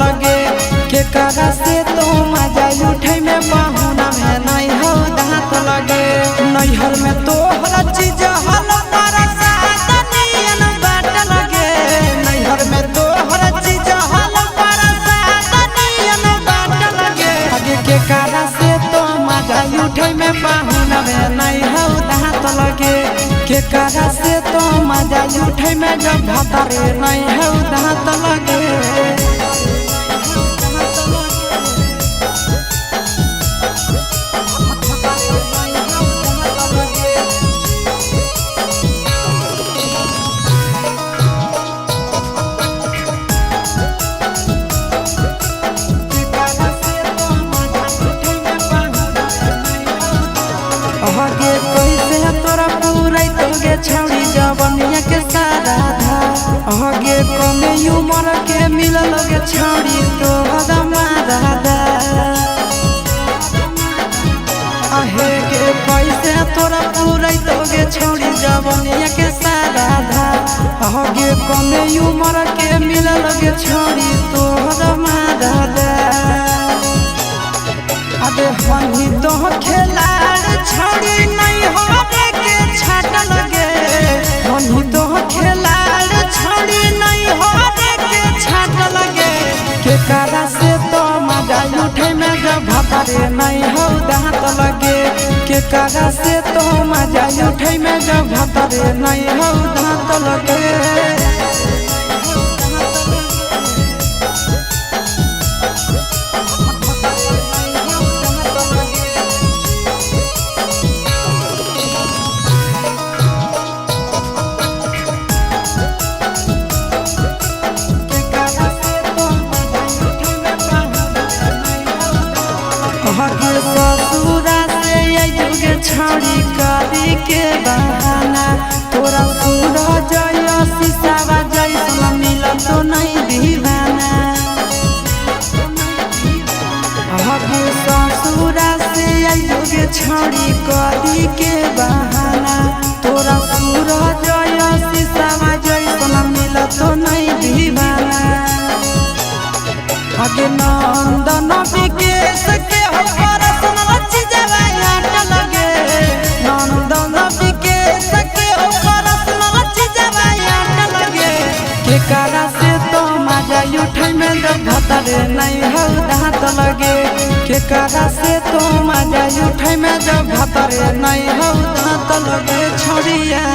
लगे केकरा से तो मजा उठे में पाहुना में नहीं हो दांत लगे नैहर में तोहरा चीज हल तारा सादनियन बाट लगे नैहर में तोहरा चीज हल तारा सादनियन बाट लगे आगे केकरा से तो मजा उठे में पाहुना में नहीं हो दांत लगे केकरा से तो मजा उठे में जब भतरे नहीं हो दांत लगे आगे कैसे तोरा पूरा तोगे छौड़ी जवनिया के सारा धा आगे कमे उमर के मिल लगे छौड़ी तो हदमारा दा आहे के कैसे तोरा पूरा तोगे छौड़ी जवनिया के सारा धा आगे कमे उमर के मिल लगे छौड़ी तो हदमारा दा अबे हनी तो खेलाड़ छौड़ी नहीं हो के छाट लगे हनी तो खेलाड़ छौड़ी नहीं हो के छाट लगे केकरा से तो मजा उठे में जब भतरे नहीं हो दांत लगे केकरा से तो मजा उठे में जब भतरे नहीं हो दांत लगे ससुरा से युगे छौड़ी करी के बहाना तोरा सूरज शीशावा जैसा मिल तो नहीं दीवाना ससुरा से युगे छौड़ी करी के बहाना तोरा सूरज शीशावा जैसा मिल तो नहीं दीवाना आगे नंदन विकेश के हो परसन लच्छी जवाया लगे नंदन विकेश के हो परसन लच्छी जवाया लगे केकरा से तो मजा उठे में जब भतरे नहीं हो दांत लगे केकरा से तो मजा उठे में जब भतरे नहीं हो दांत लगे छोड़िया।